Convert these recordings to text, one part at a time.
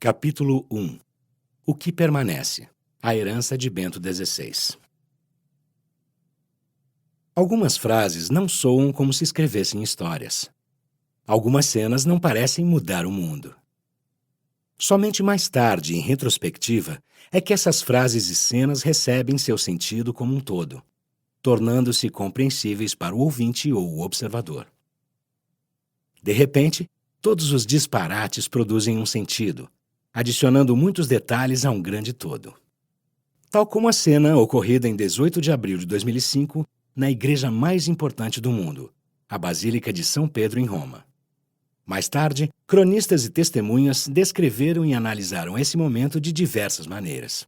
Capítulo 1. O que permanece? A herança de Bento XVI. Algumas frases não soam como se escrevessem histórias. Algumas cenas não parecem mudar o mundo. Somente mais tarde, em retrospectiva, é que essas frases e cenas recebem seu sentido como um todo, tornando-se compreensíveis para o ouvinte ou o observador. De repente, todos os disparates produzem um sentido, adicionando muitos detalhes a um grande todo. Tal como a cena ocorrida em 18 de abril de 2005, na igreja mais importante do mundo, a Basílica de São Pedro, em Roma. Mais tarde, cronistas e testemunhas descreveram e analisaram esse momento de diversas maneiras.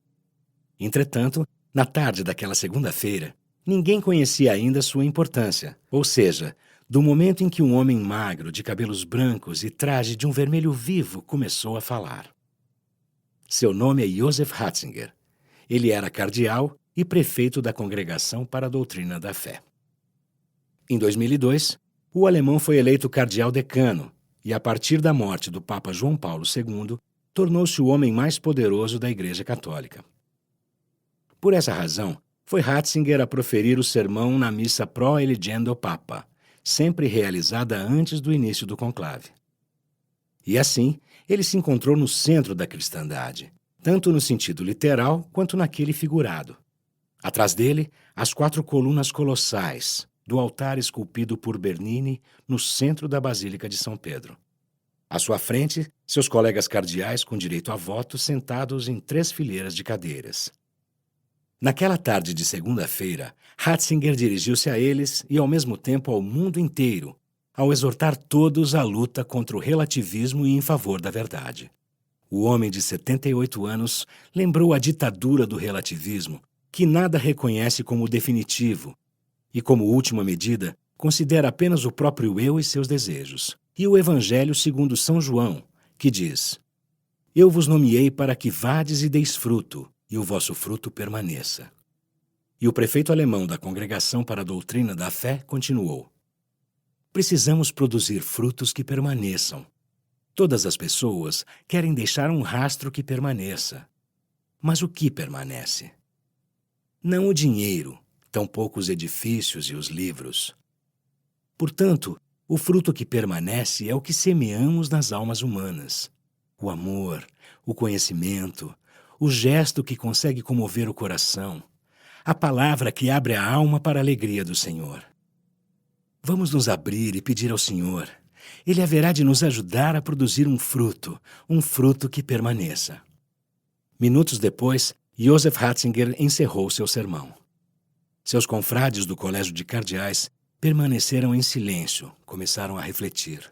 Entretanto, na tarde daquela segunda-feira, ninguém conhecia ainda sua importância, ou seja, do momento em que um homem magro, de cabelos brancos e traje de um vermelho vivo começou a falar. Seu nome é Joseph Ratzinger. Ele era cardeal e prefeito da Congregação para a Doutrina da Fé. Em 2002, o alemão foi eleito cardeal decano e, a partir da morte do Papa João Paulo II, tornou-se o homem mais poderoso da Igreja Católica. Por essa razão, foi Ratzinger a proferir o sermão na missa Pro Eligendo Papa, sempre realizada antes do início do conclave. E assim, ele se encontrou no centro da cristandade, tanto no sentido literal quanto naquele figurado. Atrás dele, as 4 colunas colossais do altar esculpido por Bernini no centro da Basílica de São Pedro. À sua frente, seus colegas cardeais com direito a voto sentados em 3 fileiras de cadeiras. Naquela tarde de segunda-feira, Ratzinger dirigiu-se a eles e, ao mesmo tempo, ao mundo inteiro, ao exortar todos à luta contra o relativismo e em favor da verdade. O homem de 78 anos lembrou a ditadura do relativismo, que nada reconhece como definitivo e, como última medida, considera apenas o próprio eu e seus desejos, e o Evangelho segundo São João, que diz: Eu vos nomeei para que vades e deis fruto, e o vosso fruto permaneça. E o prefeito alemão da Congregação para a Doutrina da Fé continuou: Precisamos produzir frutos que permaneçam. Todas as pessoas querem deixar um rastro que permaneça. Mas o que permanece? Não o dinheiro, tampouco os edifícios e os livros. Portanto, o fruto que permanece é o que semeamos nas almas humanas. O amor, o conhecimento, o gesto que consegue comover o coração, a palavra que abre a alma para a alegria do Senhor. Vamos nos abrir e pedir ao Senhor. Ele haverá de nos ajudar a produzir um fruto que permaneça. Minutos depois, Joseph Ratzinger encerrou seu sermão. Seus confrades do Colégio de Cardeais permaneceram em silêncio, começaram a refletir.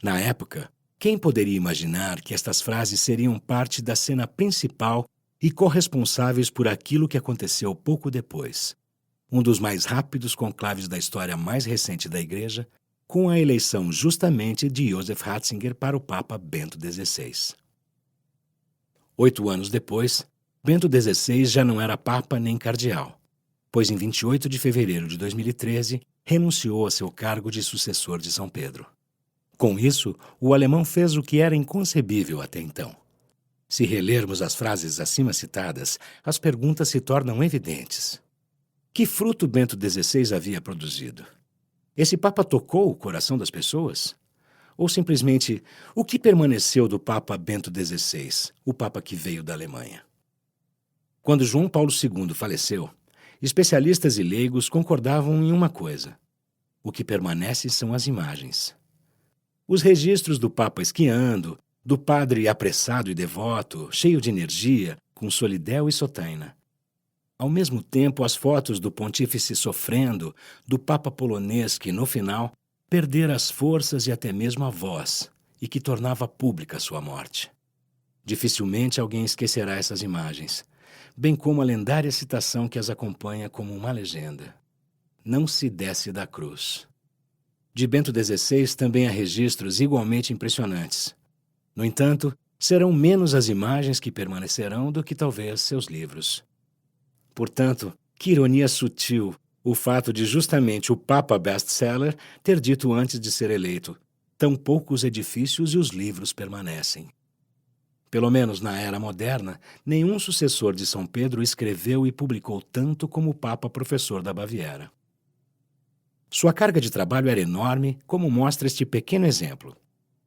Na época, quem poderia imaginar que estas frases seriam parte da cena principal e corresponsáveis por aquilo que aconteceu pouco depois? Um dos mais rápidos conclaves da história mais recente da Igreja, com a eleição justamente de Joseph Ratzinger para o Papa Bento XVI. 8 anos depois, Bento XVI já não era Papa nem cardeal, pois em 28 de fevereiro de 2013 renunciou a seu cargo de sucessor de São Pedro. Com isso, o alemão fez o que era inconcebível até então. Se relermos as frases acima citadas, as perguntas se tornam evidentes. Que fruto Bento XVI havia produzido? Esse Papa tocou o coração das pessoas? Ou simplesmente, o que permaneceu do Papa Bento XVI, o Papa que veio da Alemanha? Quando João Paulo II faleceu, especialistas e leigos concordavam em uma coisa: o que permanece são as imagens. Os registros do Papa esquiando, do padre apressado e devoto, cheio de energia, com solidéu e sotaina. Ao mesmo tempo, as fotos do pontífice sofrendo, do Papa polonês que, no final, perdera as forças e até mesmo a voz, e que tornava pública sua morte. Dificilmente alguém esquecerá essas imagens, bem como a lendária citação que as acompanha como uma legenda: Não se desce da cruz. De Bento XVI também há registros igualmente impressionantes. No entanto, serão menos as imagens que permanecerão do que talvez seus livros. Portanto, que ironia sutil o fato de justamente o Papa best-seller ter dito antes de ser eleito: tão poucos edifícios e os livros permanecem. Pelo menos na era moderna, nenhum sucessor de São Pedro escreveu e publicou tanto como o Papa Professor da Baviera. Sua carga de trabalho era enorme, como mostra este pequeno exemplo.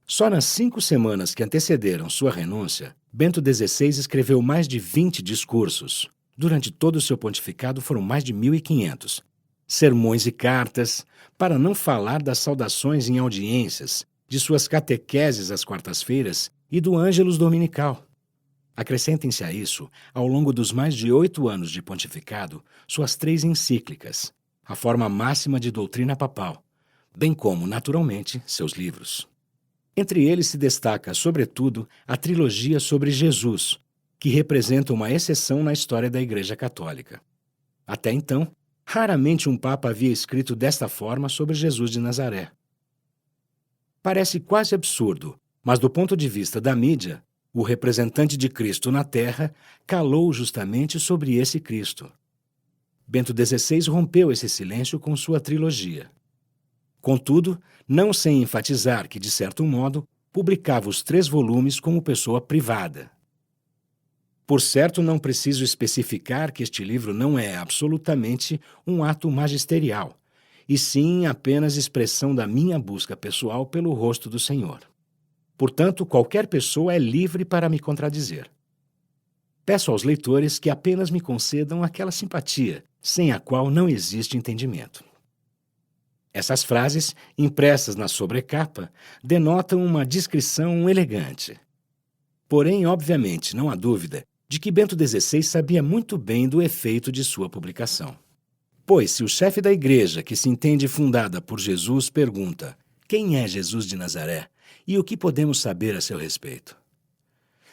Só nas 5 semanas que antecederam sua renúncia, Bento XVI escreveu mais de 20 discursos. Durante todo o seu pontificado foram mais de 1.500. Sermões e cartas, para não falar das saudações em audiências, de suas catequeses às quartas-feiras e do Ângelus Dominical. Acrescentem-se a isso, ao longo dos mais de 8 anos de pontificado, suas 3 encíclicas, a forma máxima de doutrina papal, bem como, naturalmente, seus livros. Entre eles se destaca, sobretudo, a trilogia sobre Jesus, que representa uma exceção na história da Igreja Católica. Até então, raramente um papa havia escrito desta forma sobre Jesus de Nazaré. Parece quase absurdo, mas do ponto de vista da mídia, o representante de Cristo na Terra calou justamente sobre esse Cristo. Bento XVI rompeu esse silêncio com sua trilogia. Contudo, não sem enfatizar que, de certo modo, publicava os 3 volumes como pessoa privada. Por certo, não preciso especificar que este livro não é absolutamente um ato magisterial, e sim apenas expressão da minha busca pessoal pelo rosto do Senhor. Portanto, qualquer pessoa é livre para me contradizer. Peço aos leitores que apenas me concedam aquela simpatia, sem a qual não existe entendimento. Essas frases, impressas na sobrecapa, denotam uma descrição elegante. Porém, obviamente, não há dúvida de que Bento XVI sabia muito bem do efeito de sua publicação. Pois, se o chefe da igreja, que se entende fundada por Jesus, pergunta: quem é Jesus de Nazaré e o que podemos saber a seu respeito?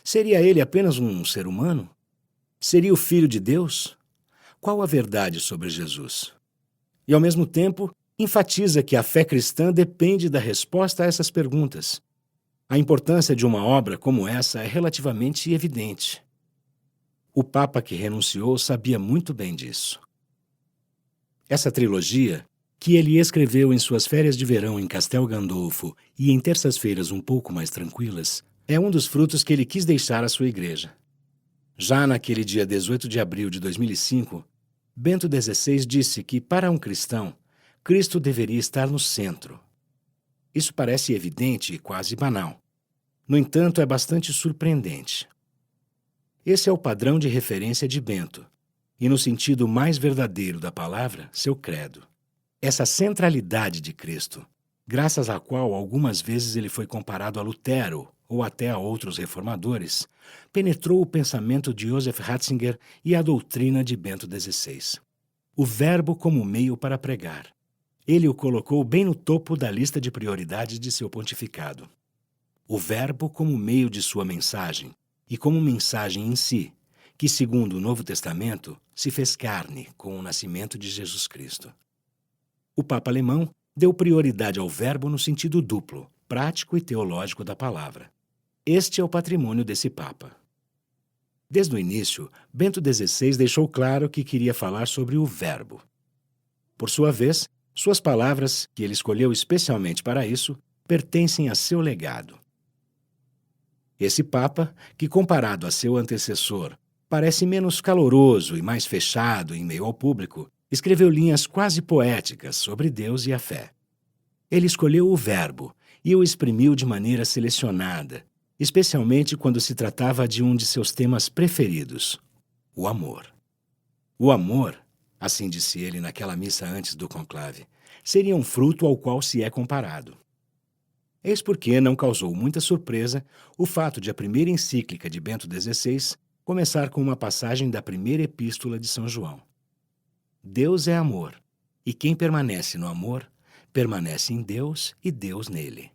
Seria ele apenas um ser humano? Seria o Filho de Deus? Qual a verdade sobre Jesus? E, ao mesmo tempo, enfatiza que a fé cristã depende da resposta a essas perguntas. A importância de uma obra como essa é relativamente evidente. O Papa que renunciou sabia muito bem disso. Essa trilogia, que ele escreveu em suas férias de verão em Castel Gandolfo e em terças-feiras um pouco mais tranquilas, é um dos frutos que ele quis deixar à sua igreja. Já naquele dia 18 de abril de 2005, Bento XVI disse que, para um cristão, Cristo deveria estar no centro. Isso parece evidente e quase banal. No entanto, é bastante surpreendente. Esse é o padrão de referência de Bento, e no sentido mais verdadeiro da palavra, seu credo. Essa centralidade de Cristo, graças à qual algumas vezes ele foi comparado a Lutero ou até a outros reformadores, penetrou o pensamento de Joseph Ratzinger e a doutrina de Bento XVI. O verbo como meio para pregar. Ele o colocou bem no topo da lista de prioridades de seu pontificado. O verbo como meio de sua mensagem, e como mensagem em si, que, segundo o Novo Testamento, se fez carne com o nascimento de Jesus Cristo. O Papa alemão deu prioridade ao verbo no sentido duplo, prático e teológico da palavra. Este é o patrimônio desse Papa. Desde o início, Bento XVI deixou claro que queria falar sobre o verbo. Por sua vez, suas palavras, que ele escolheu especialmente para isso, pertencem a seu legado. Esse Papa, que comparado a seu antecessor, parece menos caloroso e mais fechado em meio ao público, escreveu linhas quase poéticas sobre Deus e a fé. Ele escolheu o verbo e o exprimiu de maneira selecionada, especialmente quando se tratava de um de seus temas preferidos, o amor. O amor, assim disse ele naquela missa antes do conclave, seria um fruto ao qual se é comparado. Eis porque não causou muita surpresa o fato de a primeira encíclica de Bento XVI começar com uma passagem da primeira epístola de São João. Deus é amor, e quem permanece no amor, permanece em Deus e Deus nele.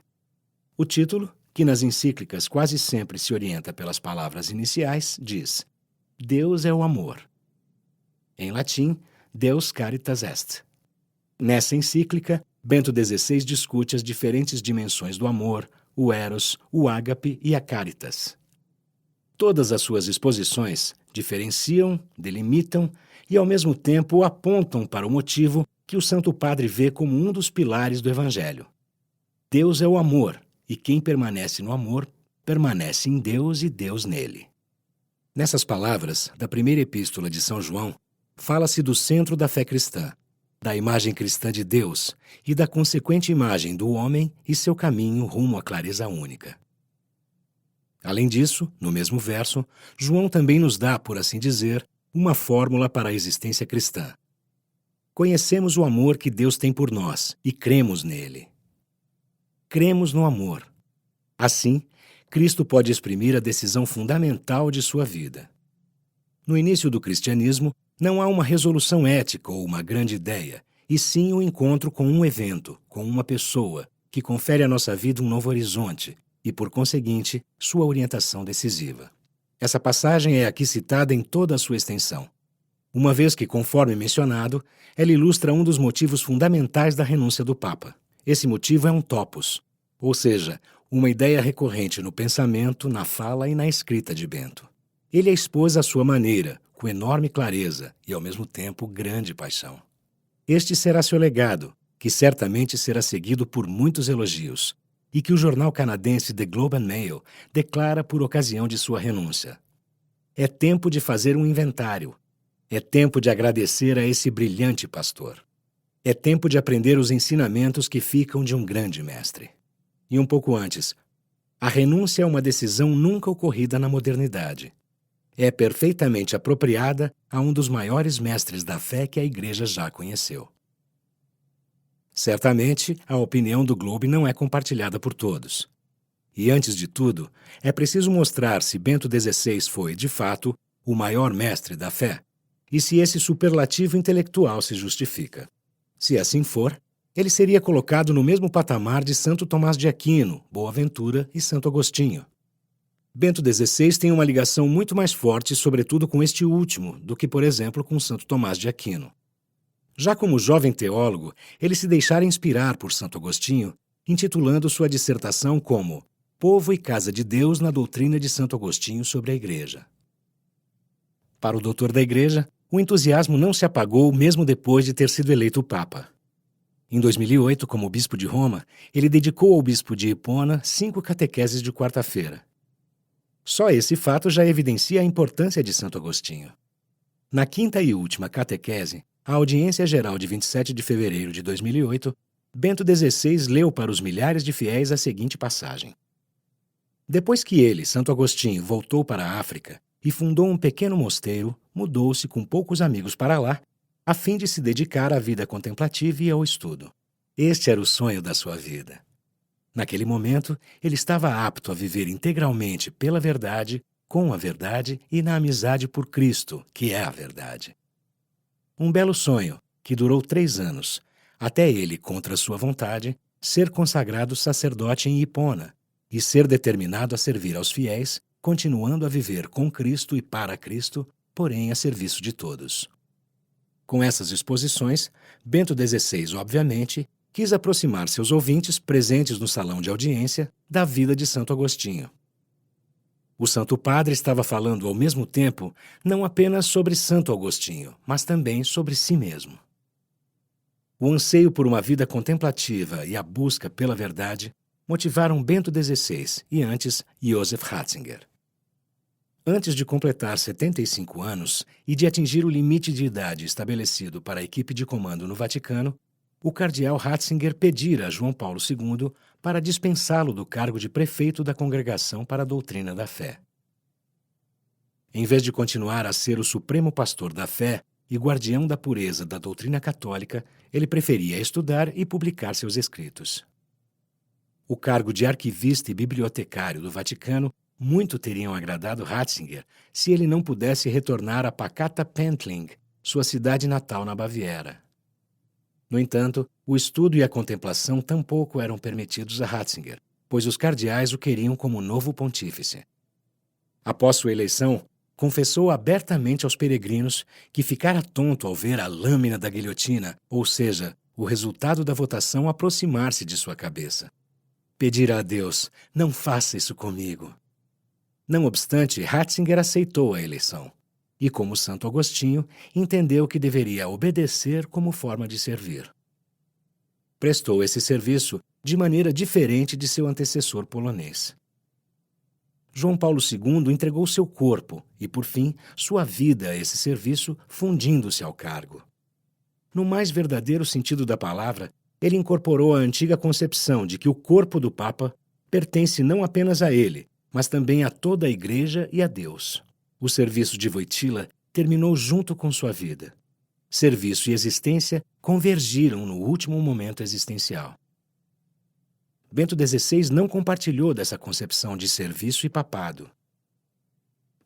O título, que nas encíclicas quase sempre se orienta pelas palavras iniciais, diz: Deus é o amor. Em latim, Deus caritas est. Nessa encíclica, Bento XVI discute as diferentes dimensões do amor, o eros, o ágape e a caritas. Todas as suas exposições diferenciam, delimitam e, ao mesmo tempo, apontam para o motivo que o Santo Padre vê como um dos pilares do Evangelho. Deus é o amor, e quem permanece no amor, permanece em Deus e Deus nele. Nessas palavras, da primeira epístola de São João, fala-se do centro da fé cristã, da imagem cristã de Deus e da consequente imagem do homem e seu caminho rumo à clareza única. Além disso, no mesmo verso, João também nos dá, por assim dizer, uma fórmula para a existência cristã. Conhecemos o amor que Deus tem por nós e cremos nele. Cremos no amor. Assim, Cristo pode exprimir a decisão fundamental de sua vida. No início do cristianismo, não há uma resolução ética ou uma grande ideia, e sim o encontro com um evento, com uma pessoa, que confere à nossa vida um novo horizonte e, por conseguinte, sua orientação decisiva. Essa passagem é aqui citada em toda a sua extensão, uma vez que, conforme mencionado, ela ilustra um dos motivos fundamentais da renúncia do Papa. Esse motivo é um topos, ou seja, uma ideia recorrente no pensamento, na fala e na escrita de Bento. Ele a expôs à sua maneira, com enorme clareza e, ao mesmo tempo, grande paixão. Este será seu legado, que certamente será seguido por muitos elogios, e que o jornal canadense The Globe and Mail declara por ocasião de sua renúncia. É tempo de fazer um inventário. É tempo de agradecer a esse brilhante pastor. É tempo de aprender os ensinamentos que ficam de um grande mestre. E um pouco antes, a renúncia é uma decisão nunca ocorrida na modernidade. É perfeitamente apropriada a um dos maiores mestres da fé que a Igreja já conheceu. Certamente, a opinião do Globe não é compartilhada por todos. E, antes de tudo, é preciso mostrar se Bento XVI foi, de fato, o maior mestre da fé, e se esse superlativo intelectual se justifica. Se assim for, ele seria colocado no mesmo patamar de Santo Tomás de Aquino, Boaventura e Santo Agostinho. Bento XVI tem uma ligação muito mais forte, sobretudo com este último, do que, por exemplo, com Santo Tomás de Aquino. Já como jovem teólogo, ele se deixara inspirar por Santo Agostinho, intitulando sua dissertação como Povo e Casa de Deus na Doutrina de Santo Agostinho sobre a Igreja. Para o doutor da Igreja, o entusiasmo não se apagou mesmo depois de ter sido eleito Papa. Em 2008, como bispo de Roma, ele dedicou ao bispo de Hipona 5 catequeses de quarta-feira. Só esse fato já evidencia a importância de Santo Agostinho. Na quinta e última catequese, a audiência geral de 27 de fevereiro de 2008, Bento XVI leu para os milhares de fiéis a seguinte passagem. Depois que ele, Santo Agostinho, voltou para a África e fundou um pequeno mosteiro, mudou-se com poucos amigos para lá, a fim de se dedicar à vida contemplativa e ao estudo. Este era o sonho da sua vida. Naquele momento, ele estava apto a viver integralmente pela verdade, com a verdade e na amizade por Cristo, que é a verdade. Um belo sonho, que durou 3 anos, até ele, contra sua vontade, ser consagrado sacerdote em Hipona e ser determinado a servir aos fiéis, continuando a viver com Cristo e para Cristo, porém a serviço de todos. Com essas exposições, Bento XVI, obviamente, quis aproximar seus ouvintes presentes no salão de audiência da vida de Santo Agostinho. O Santo Padre estava falando ao mesmo tempo não apenas sobre Santo Agostinho, mas também sobre si mesmo. O anseio por uma vida contemplativa e a busca pela verdade motivaram Bento XVI e antes Joseph Ratzinger. Antes de completar 75 anos e de atingir o limite de idade estabelecido para a equipe de comando no Vaticano, o cardeal Ratzinger pedira a João Paulo II para dispensá-lo do cargo de prefeito da Congregação para a Doutrina da Fé. Em vez de continuar a ser o supremo pastor da fé e guardião da pureza da doutrina católica, ele preferia estudar e publicar seus escritos. O cargo de arquivista e bibliotecário do Vaticano muito teriam agradado Ratzinger se ele não pudesse retornar a pacata Pentling, sua cidade natal na Baviera. No entanto, o estudo e a contemplação tampouco eram permitidos a Ratzinger, pois os cardeais o queriam como novo pontífice. Após sua eleição, confessou abertamente aos peregrinos que ficara tonto ao ver a lâmina da guilhotina, ou seja, o resultado da votação aproximar-se de sua cabeça. Pedira a Deus, não faça isso comigo. Não obstante, Ratzinger aceitou a eleição. E, como Santo Agostinho, entendeu que deveria obedecer como forma de servir. Prestou esse serviço de maneira diferente de seu antecessor polonês. João Paulo II entregou seu corpo e, por fim, sua vida a esse serviço, fundindo-se ao cargo. No mais verdadeiro sentido da palavra, ele incorporou a antiga concepção de que o corpo do Papa pertence não apenas a ele, mas também a toda a Igreja e a Deus. O serviço de Wojtyła terminou junto com sua vida. Serviço e existência convergiram no último momento existencial. Bento XVI não compartilhou dessa concepção de serviço e papado.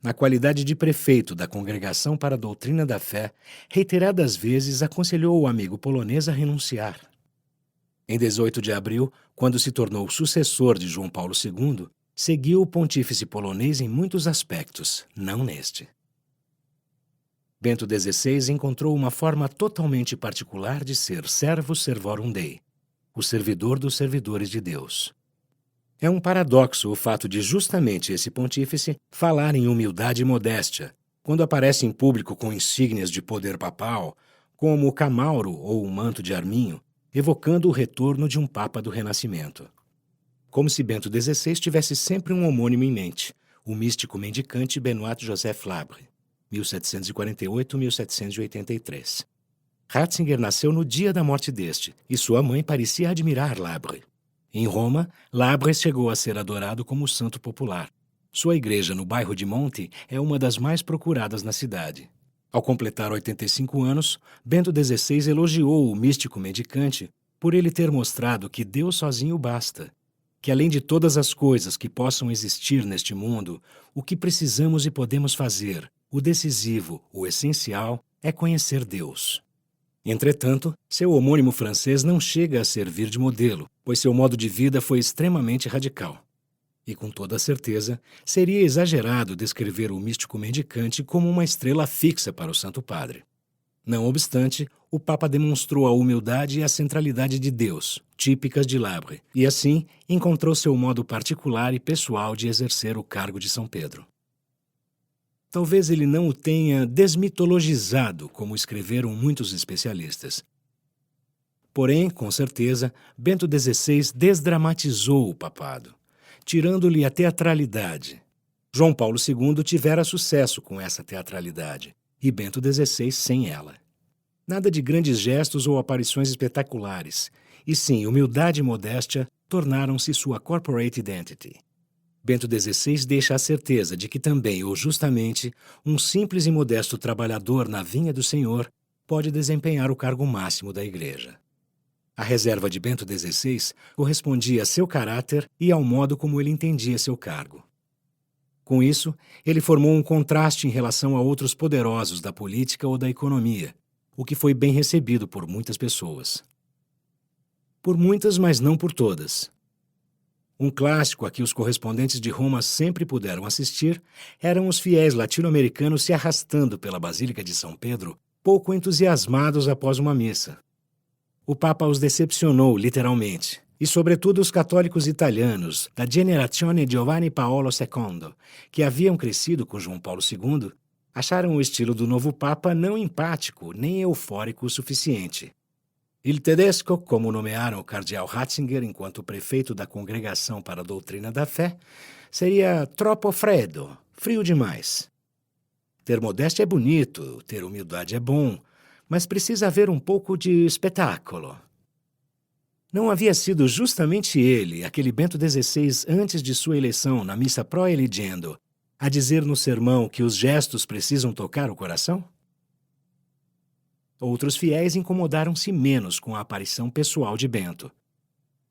Na qualidade de prefeito da Congregação para a Doutrina da Fé, reiteradas vezes aconselhou o amigo polonês a renunciar. Em 18 de abril, quando se tornou sucessor de João Paulo II, seguiu o pontífice polonês em muitos aspectos, não neste. Bento XVI encontrou uma forma totalmente particular de ser servus servorum Dei, o servidor dos servidores de Deus. É um paradoxo o fato de justamente esse pontífice falar em humildade e modéstia, quando aparece em público com insígnias de poder papal, como o camauro ou o manto de arminho, evocando o retorno de um papa do Renascimento. Como se Bento XVI tivesse sempre um homônimo em mente, o místico mendicante Benoît Joseph Labre, 1748-1783. Ratzinger nasceu no dia da morte deste, e sua mãe parecia admirar Labre. Em Roma, Labre chegou a ser adorado como santo popular. Sua igreja no bairro de Monte é uma das mais procuradas na cidade. Ao completar 85 anos, Bento XVI elogiou o místico mendicante por ele ter mostrado que Deus sozinho basta, que além de todas as coisas que possam existir neste mundo, o que precisamos e podemos fazer, o decisivo, o essencial, é conhecer Deus. Entretanto, seu homônimo francês não chega a servir de modelo, pois seu modo de vida foi extremamente radical. E com toda certeza, seria exagerado descrever o místico mendicante como uma estrela fixa para o Santo Padre. Não obstante, o Papa demonstrou a humildade e a centralidade de Deus, típicas de Labre, e assim encontrou seu modo particular e pessoal de exercer o cargo de São Pedro. Talvez ele não o tenha desmitologizado, como escreveram muitos especialistas. Porém, com certeza, Bento XVI desdramatizou o papado, tirando-lhe a teatralidade. João Paulo II tivera sucesso com essa teatralidade, e Bento XVI sem ela. Nada de grandes gestos ou aparições espetaculares, e sim humildade e modéstia tornaram-se sua corporate identity. Bento XVI deixa a certeza de que também, ou justamente, um simples e modesto trabalhador na vinha do Senhor pode desempenhar o cargo máximo da Igreja. A reserva de Bento XVI correspondia a seu caráter e ao modo como ele entendia seu cargo. Com isso, ele formou um contraste em relação a outros poderosos da política ou da economia, o que foi bem recebido por muitas pessoas. Por muitas, mas não por todas. Um clássico a que os correspondentes de Roma sempre puderam assistir eram os fiéis latino-americanos se arrastando pela Basílica de São Pedro, pouco entusiasmados após uma missa. O Papa os decepcionou, literalmente, e sobretudo os católicos italianos da Generazione Giovanni Paolo II, que haviam crescido com João Paulo II, acharam o estilo do novo Papa não empático nem eufórico o suficiente. Il Tedesco, como nomearam o cardeal Ratzinger enquanto prefeito da Congregação para a Doutrina da Fé, seria troppo freddo, frio demais. Ter modéstia é bonito, ter humildade é bom, mas precisa haver um pouco de espetáculo. Não havia sido justamente ele, aquele Bento XVI, antes de sua eleição na missa Pro Eligendo, a dizer no sermão que os gestos precisam tocar o coração? Outros fiéis incomodaram-se menos com a aparição pessoal de Bento.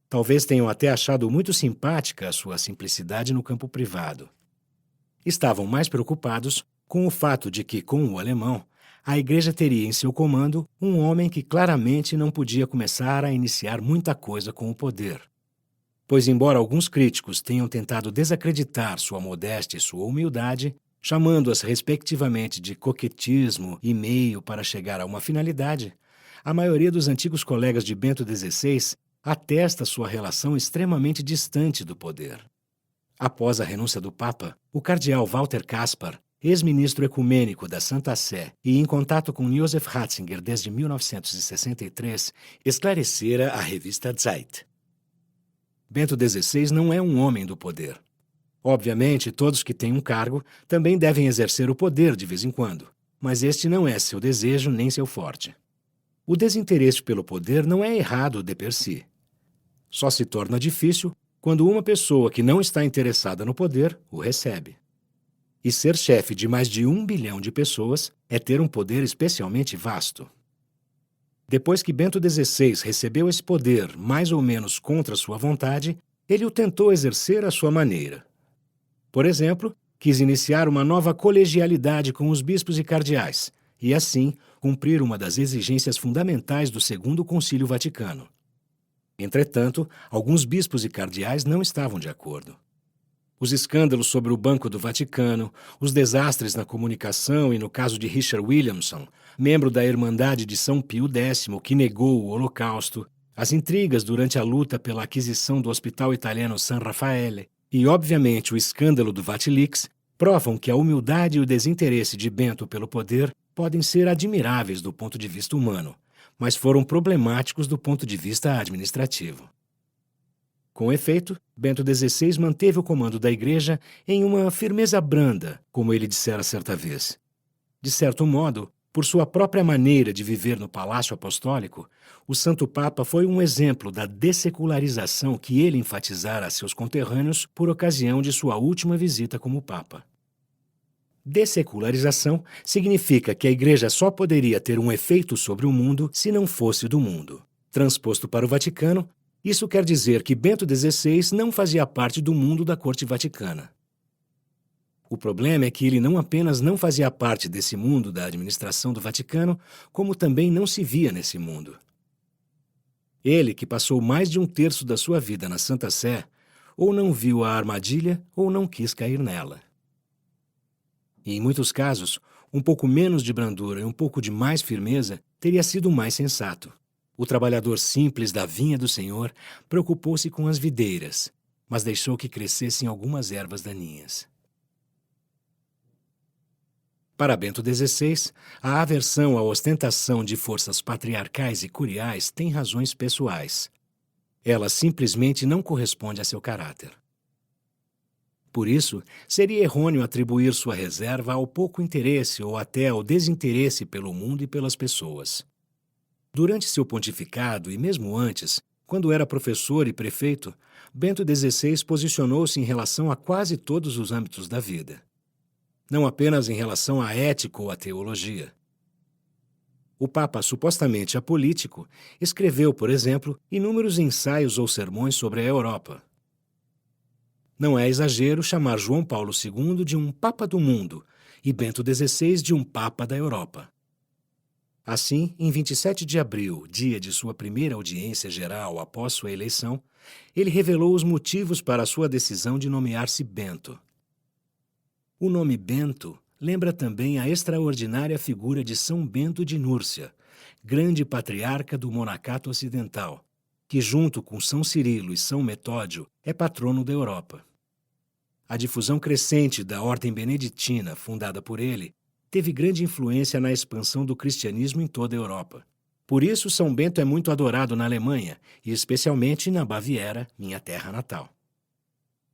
Talvez tenham até achado muito simpática a sua simplicidade no campo privado. Estavam mais preocupados com o fato de que, com o alemão, a Igreja teria em seu comando um homem que claramente não podia começar a iniciar muita coisa com o poder. Pois, embora alguns críticos tenham tentado desacreditar sua modéstia e sua humildade, chamando-as respectivamente de coquetismo e meio para chegar a uma finalidade, a maioria dos antigos colegas de Bento XVI atesta sua relação extremamente distante do poder. Após a renúncia do Papa, o cardeal Walter Kaspar, ex-ministro ecumênico da Santa Sé e em contato com Joseph Ratzinger desde 1963, esclarecera à revista Zeit. Bento XVI não é um homem do poder. Obviamente, todos que têm um cargo também devem exercer o poder de vez em quando, mas este não é seu desejo nem seu forte. O desinteresse pelo poder não é errado de per si. Só se torna difícil quando uma pessoa que não está interessada no poder o recebe. E ser chefe de mais de 1 bilhão de pessoas é ter um poder especialmente vasto. Depois que Bento XVI recebeu esse poder mais ou menos contra sua vontade, ele o tentou exercer à sua maneira. Por exemplo, quis iniciar uma nova colegialidade com os bispos e cardeais, e assim cumprir uma das exigências fundamentais do Segundo Concílio Vaticano. Entretanto, alguns bispos e cardeais não estavam de acordo. Os escândalos sobre o Banco do Vaticano, os desastres na comunicação e no caso de Richard Williamson, membro da Irmandade de São Pio X, que negou o Holocausto, as intrigas durante a luta pela aquisição do Hospital Italiano San Raffaele e, obviamente, o escândalo do Vatilix provam que a humildade e o desinteresse de Bento pelo poder podem ser admiráveis do ponto de vista humano, mas foram problemáticos do ponto de vista administrativo. Com efeito, Bento XVI manteve o comando da Igreja em uma firmeza branda, como ele dissera certa vez. De certo modo, por sua própria maneira de viver no Palácio Apostólico, o Santo Papa foi um exemplo da dessecularização que ele enfatizara a seus conterrâneos por ocasião de sua última visita como Papa. Dessecularização significa que a Igreja só poderia ter um efeito sobre o mundo se não fosse do mundo. Transposto para o Vaticano, isso quer dizer que Bento XVI não fazia parte do mundo da Corte Vaticana. O problema é que ele não apenas não fazia parte desse mundo da administração do Vaticano, como também não se via nesse mundo. Ele, que passou mais de 1/3 da sua vida na Santa Sé, ou não viu a armadilha ou não quis cair nela. E, em muitos casos, um pouco menos de brandura e um pouco de mais firmeza teria sido mais sensato. O trabalhador simples da vinha do Senhor preocupou-se com as videiras, mas deixou que crescessem algumas ervas daninhas. Para Bento XVI, a aversão à ostentação de forças patriarcais e curiais tem razões pessoais. Ela simplesmente não corresponde a seu caráter. Por isso, seria errôneo atribuir sua reserva ao pouco interesse ou até ao desinteresse pelo mundo e pelas pessoas. Durante seu pontificado e mesmo antes, quando era professor e prefeito, Bento XVI posicionou-se em relação a quase todos os âmbitos da vida. Não apenas em relação à ética ou à teologia. O Papa, supostamente apolítico, escreveu, por exemplo, inúmeros ensaios ou sermões sobre a Europa. Não é exagero chamar João Paulo II de um Papa do mundo e Bento XVI de um Papa da Europa. Assim, em 27 de abril, dia de sua primeira audiência geral após sua eleição, ele revelou os motivos para a sua decisão de nomear-se Bento. O nome Bento lembra também a extraordinária figura de São Bento de Núrcia, grande patriarca do Monacato Ocidental, que junto com São Cirilo e São Metódio é patrono da Europa. A difusão crescente da ordem beneditina fundada por ele teve grande influência na expansão do cristianismo em toda a Europa. Por isso, São Bento é muito adorado na Alemanha e especialmente na Baviera, minha terra natal.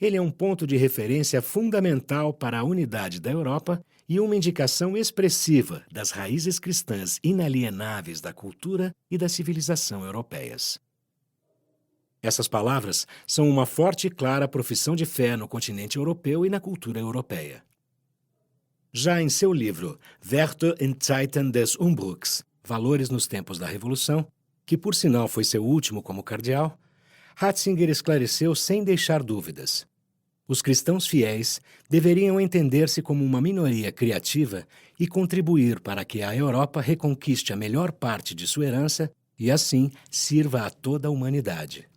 Ele é um ponto de referência fundamental para a unidade da Europa e uma indicação expressiva das raízes cristãs inalienáveis da cultura e da civilização europeias. Essas palavras são uma forte e clara profissão de fé no continente europeu e na cultura europeia. Já em seu livro Werte in Zeiten des Umbruchs, Valores nos Tempos da Revolução, que por sinal foi seu último como cardeal, Ratzinger esclareceu sem deixar dúvidas. Os cristãos fiéis deveriam entender-se como uma minoria criativa e contribuir para que a Europa reconquiste a melhor parte de sua herança e, assim, sirva a toda a humanidade.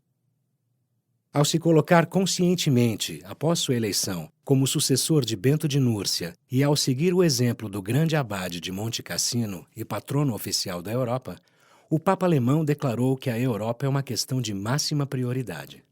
Ao se colocar conscientemente, após sua eleição, como sucessor de Bento de Núrcia e ao seguir o exemplo do grande abade de Monte Cassino e patrono oficial da Europa, o Papa alemão declarou que a Europa é uma questão de máxima prioridade.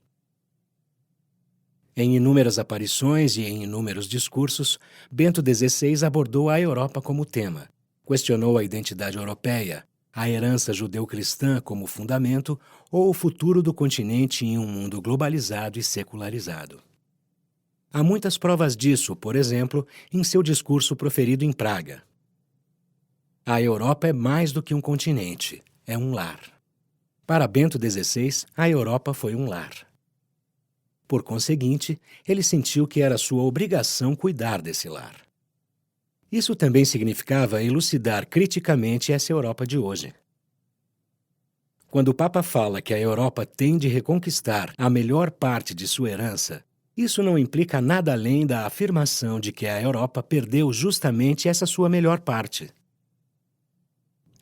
Em inúmeras aparições e em inúmeros discursos, Bento XVI abordou a Europa como tema, questionou a identidade europeia, a herança judeu-cristã como fundamento ou o futuro do continente em um mundo globalizado e secularizado. Há muitas provas disso, por exemplo, em seu discurso proferido em Praga. A Europa é mais do que um continente, é um lar. Para Bento XVI, a Europa foi um lar. Por conseguinte, ele sentiu que era sua obrigação cuidar desse lar. Isso também significava elucidar criticamente essa Europa de hoje. Quando o Papa fala que a Europa tem de reconquistar a melhor parte de sua herança, isso não implica nada além da afirmação de que a Europa perdeu justamente essa sua melhor parte.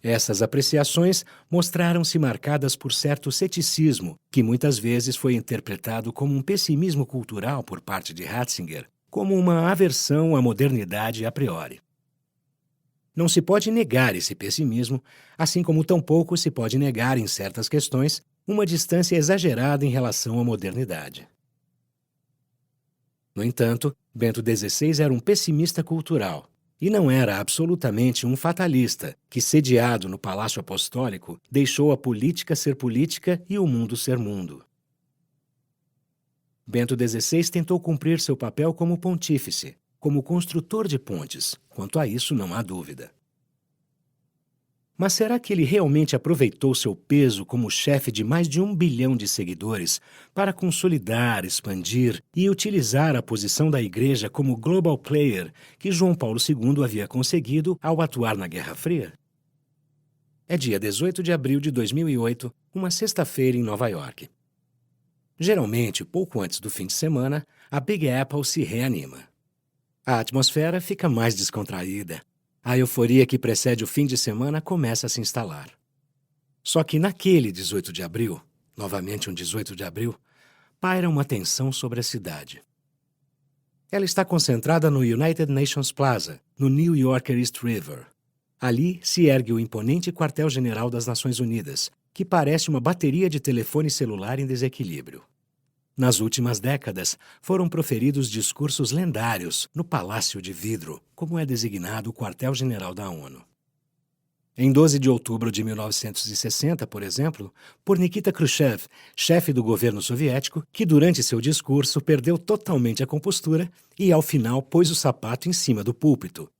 Essas apreciações mostraram-se marcadas por certo ceticismo, que muitas vezes foi interpretado como um pessimismo cultural por parte de Ratzinger, como uma aversão à modernidade a priori. Não se pode negar esse pessimismo, assim como tampouco se pode negar, em certas questões, uma distância exagerada em relação à modernidade. No entanto, Bento XVI era um pessimista cultural e não era absolutamente um fatalista que, sediado no Palácio Apostólico, deixou a política ser política e o mundo ser mundo. Bento XVI tentou cumprir seu papel como pontífice, como construtor de pontes, quanto a isso não há dúvida. Mas será que ele realmente aproveitou seu peso como chefe de mais de 1 bilhão de seguidores para consolidar, expandir e utilizar a posição da Igreja como global player que João Paulo II havia conseguido ao atuar na Guerra Fria? É dia 18 de abril de 2008, uma sexta-feira em Nova York. Geralmente, pouco antes do fim de semana, a Big Apple se reanima. A atmosfera fica mais descontraída. A euforia que precede o fim de semana começa a se instalar. Só que naquele 18 de abril, novamente um 18 de abril, paira uma tensão sobre a cidade. Ela está concentrada no United Nations Plaza, no New Yorker East River. Ali se ergue o imponente quartel-general das Nações Unidas, que parece uma bateria de telefone celular em desequilíbrio. Nas últimas décadas, foram proferidos discursos lendários no Palácio de Vidro, como é designado o quartel-general da ONU. Em 12 de outubro de 1960, por exemplo, por Nikita Khrushchev, chefe do governo soviético, que durante seu discurso perdeu totalmente a compostura e, ao final, pôs o sapato em cima do púlpito.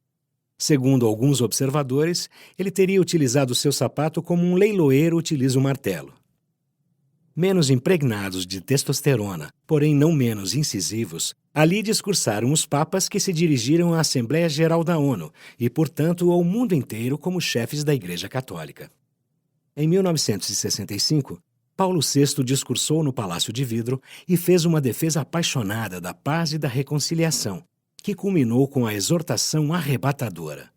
Segundo alguns observadores, ele teria utilizado seu sapato como um leiloeiro utiliza um martelo. Menos impregnados de testosterona, porém não menos incisivos, ali discursaram os papas que se dirigiram à Assembleia Geral da ONU e, portanto, ao mundo inteiro como chefes da Igreja Católica. Em 1965, Paulo VI discursou no Palácio de Vidro e fez uma defesa apaixonada da paz e da reconciliação, que culminou com a exortação arrebatadora: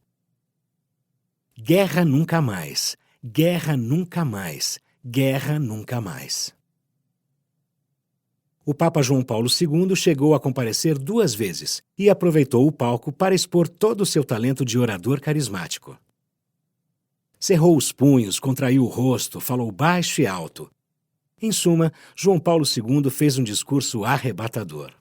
guerra nunca mais, guerra nunca mais. Guerra nunca mais. O Papa João Paulo II chegou a comparecer 2 vezes e aproveitou o palco para expor todo o seu talento de orador carismático. Cerrou os punhos, contraiu o rosto, falou baixo e alto. Em suma, João Paulo II fez um discurso arrebatador.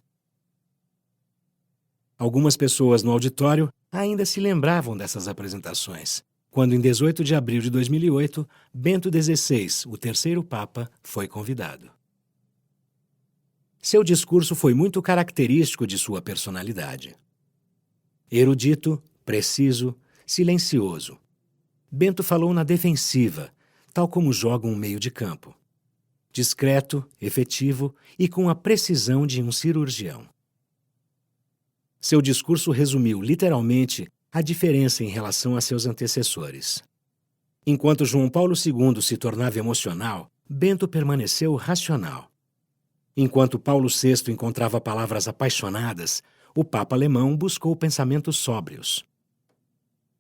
Algumas pessoas no auditório ainda se lembravam dessas apresentações, quando, em 18 de abril de 2008, Bento XVI, o terceiro Papa, foi convidado. Seu discurso foi muito característico de sua personalidade. Erudito, preciso, silencioso. Bento falou na defensiva, tal como joga um meio de campo. Discreto, efetivo e com a precisão de um cirurgião. Seu discurso resumiu, literalmente, a diferença em relação a seus antecessores. Enquanto João Paulo II se tornava emocional, Bento permaneceu racional. Enquanto Paulo VI encontrava palavras apaixonadas, o Papa alemão buscou pensamentos sóbrios.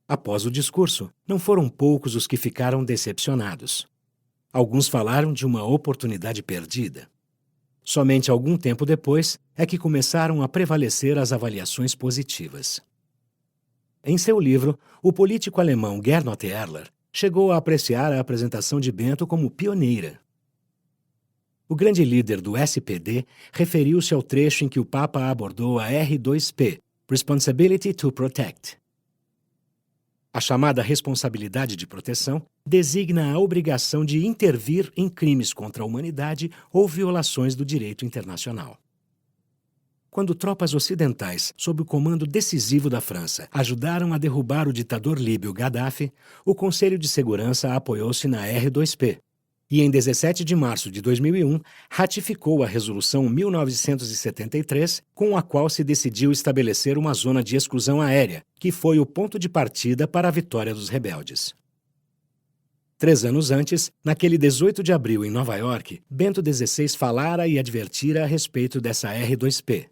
Após o discurso, não foram poucos os que ficaram decepcionados. Alguns falaram de uma oportunidade perdida. Somente algum tempo depois é que começaram a prevalecer as avaliações positivas. Em seu livro, o político alemão Gernot Erler chegou a apreciar a apresentação de Bento como pioneira. O grande líder do SPD referiu-se ao trecho em que o Papa abordou a R2P, Responsibility to Protect. A chamada responsabilidade de proteção designa a obrigação de intervir em crimes contra a humanidade ou violações do direito internacional. Quando tropas ocidentais, sob o comando decisivo da França, ajudaram a derrubar o ditador líbio Gaddafi, o Conselho de Segurança apoiou-se na R2P. E em 17 de março de 2001, ratificou a Resolução 1973, com a qual se decidiu estabelecer uma zona de exclusão aérea, que foi o ponto de partida para a vitória dos rebeldes. 3 anos antes, naquele 18 de abril em Nova York, Bento XVI falara e advertira a respeito dessa R2P.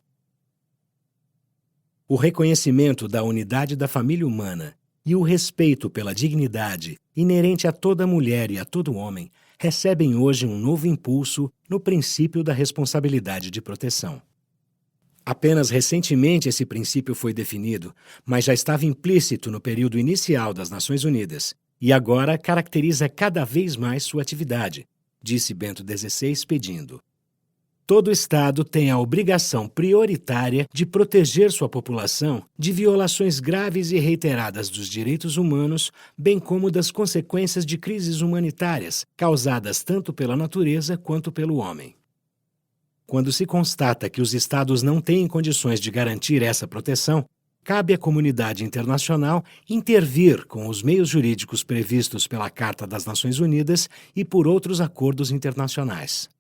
O reconhecimento da unidade da família humana e o respeito pela dignidade inerente a toda mulher e a todo homem recebem hoje um novo impulso no princípio da responsabilidade de proteção. Apenas recentemente esse princípio foi definido, mas já estava implícito no período inicial das Nações Unidas e agora caracteriza cada vez mais sua atividade, disse Bento XVI pedindo: todo Estado tem a obrigação prioritária de proteger sua população de violações graves e reiteradas dos direitos humanos, bem como das consequências de crises humanitárias causadas tanto pela natureza quanto pelo homem. Quando se constata que os Estados não têm condições de garantir essa proteção, cabe à comunidade internacional intervir com os meios jurídicos previstos pela Carta das Nações Unidas e por outros acordos internacionais.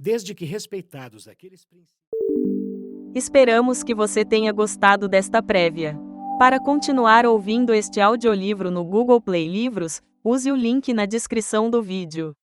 Desde que respeitados aqueles princípios. Esperamos que você tenha gostado desta prévia. Para continuar ouvindo este audiolivro no Google Play Livros, use o link na descrição do vídeo.